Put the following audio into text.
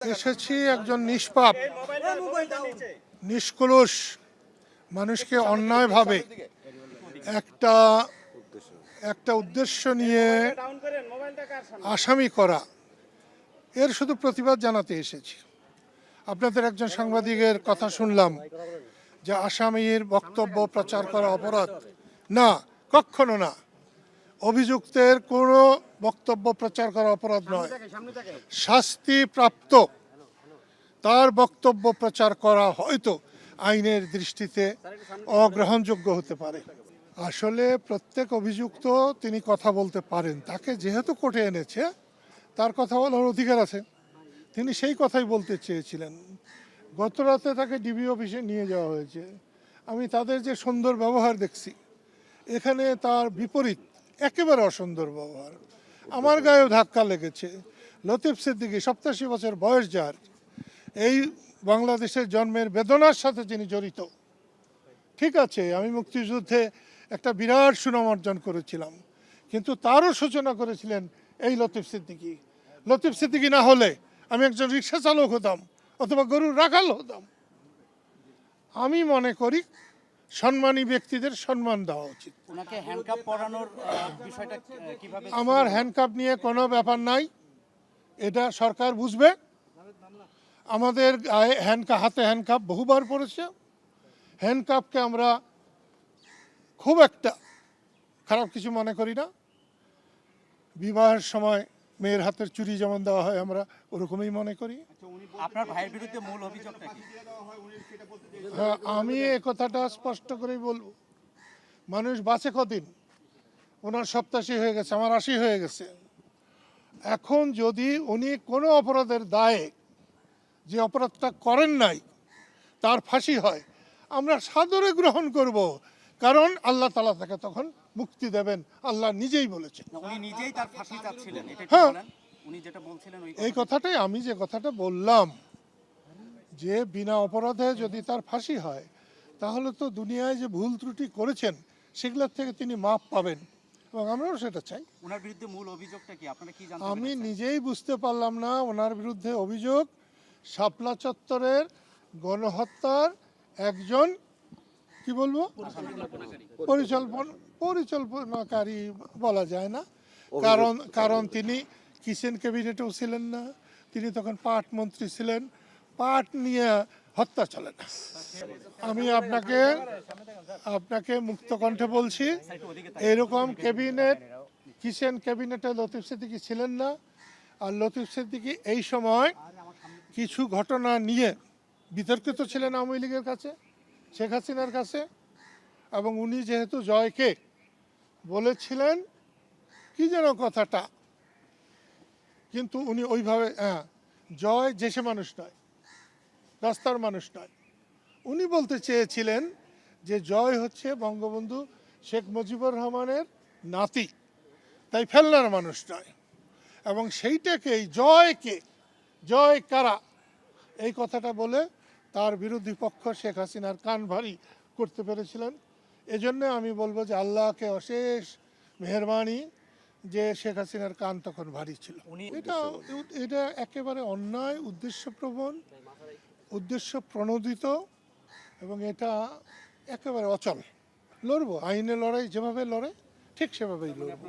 এসেছি একজন নিষ্পাপ নিষ্কলুষ মানুষকে অন্যায়ভাবে একটা একটা উদ্দেশ্য নিয়ে আসামি করা, এর শুধু প্রতিবাদ জানাতে এসেছি। আপনাদের একজন সাংবাদিকের কথা শুনলাম যে আসামির বক্তব্য প্রচার করা অপরাধ। না, কখনো না। অভিযুক্তের কোনো বক্তব্য প্রচার করা অপরাধ নয়, শাস্তিপ্রাপ্ত তার বক্তব্য প্রচার করা হয়তো আইনের দৃষ্টিতে অগ্রহণযোগ্য হতে পারে। আসলে প্রত্যেক অভিযুক্ত তিনি কথা বলতে পারেন, তাকে যেহেতু কোর্টে এনেছে তার কথা বলার অধিকার আছে, তিনি সেই কথাই বলতে চেয়েছিলেন। গত রাতে তাকে ডিবি অফিসে নিয়ে যাওয়া হয়েছে। আমি তাদের যে সুন্দর ব্যবহার দেখছি, এখানে তার বিপরীত একেবারে অসুন্দর ব্যবহার। আমার গায়েও ধাক্কা লেগেছে। লতিফ সিদ্দিকী 87 বছর বয়স, যার এই বাংলাদেশের জন্মের বেদনার সাথে তিনি জড়িত। ঠিক আছে, আমি মুক্তিযুদ্ধে একটা বিরাট সুনাম অর্জন করেছিলাম, কিন্তু তারও সূচনা করেছিলেন এই লতিফ সিদ্দিকী। লতিফ সিদ্দিকী না হলে আমি একজন রিক্সা চালক হতাম অথবা গরুর রাখাল হতাম। আমি মনে করি সম্মানী ব্যক্তিদের সম্মান দেওয়া উচিত। আমার হ্যান্ডকাপ নিয়ে কোনো ব্যাপার নাই, এটা সরকার বুঝবে। আমাদের গায়ে হাতে হ্যান্ডকাপ বহুবার পড়েছে। হ্যান্ডকাপকে আমরা খুব একটা খারাপ কিছু মনে করি না। বিবাহের সময় মেয়ের হাতের চুড়ি যেমন দেওয়া হয়, আমরা ওরকমই মনে করি। আপনার ভাইয়ের বিরুদ্ধে মূল অভিযোগটা কি? হ্যাঁ, আমি এই কথাটা স্পষ্ট করেই বলবো। মানুষ বাঁচে কদিন? ওনার 87 হয়ে গেছে, আমার 80 হয়ে গেছে। এখন যদি উনি কোনো অপরাধের দায়ে, যে অপরাধটা করেন নাই, তার ফাঁসি হয়, আমরা সাদরে গ্রহণ করব, কারণ আল্লাহ তাআলা তাকে তখন মুক্তি দেবেন, আল্লাহ নিজেই বলেছেন। উনি নিজেই তার ফাঁসি চাচ্ছিলেন, এটা কি হ্যাঁ, বলেন? উনি যেটা বলছিলেন এই কথাটাই আমি যে কথাটা বললাম, যে বিনা অপরাধে যদি তার ফাঁসি হয়, তাহলে তো দুনিয়ায় যে ভুল ত্রুটি করেছেন সেগুলোর থেকে তিনি মাপ পাবেন, এবং আমরাও সেটা চাই। ওনার বিরুদ্ধে মূল অভিযোগটা কি আপনারা কি জানতে আমি পেরেছেন? নিজেই বুঝতে পারলাম না। ওনার বিরুদ্ধে অভিযোগ শাপলা চত্বরের গণহত্যার একজন, কি বলবো, পরিকল্পনাকারী বলা যায় না, কারণ তিনি কিচেন ক্যাবিনেটেও ছিলেন না, তিনি তখন পাট মন্ত্রী ছিলেন। পাট নিয়ে হত্যা চলে না। আমি আপনাকে মুক্ত কণ্ঠে বলছি, এরকম কিচেন ক্যাবিনেটে লতিফ সিদ্দিকী ছিলেন না। আর লতিফ সিদ্দিকী এই সময় কিছু ঘটনা নিয়ে বিতর্কিত ছিলেন আওয়ামী লীগের কাছে, শেখ হাসিনার কাছে, এবং উনি যেহেতু জয়কে বলেছিলেন কি যেন কথাটা, কিন্তু উনি ওইভাবে, জয় দেশে মানুষ নয়, রাস্তার মানুষ নয়, উনি বলতে চেয়েছিলেন যে জয় হচ্ছে বঙ্গবন্ধু শেখ মুজিবুর রহমানের নাতি, তাই ফেলনার মানুষ নয়। এবং সেইটাকেই জয় কারা, এই কথাটা বলে তার বিরোধী পক্ষ শেখ হাসিনার কান ভারী করতে পেরেছিলেন। এজন্য আমি বলবো যে আল্লাহকে অশেষ মেহেরবানি যে শেখ হাসিনার কান তখন ভারী ছিল। এটা একেবারে অন্যায়, উদ্দেশ্য প্রণোদিত, এবং এটা একেবারে অচল। লড়বো, আইনে লড়াই যেভাবে লড়ে ঠিক সেভাবেই লড়বো।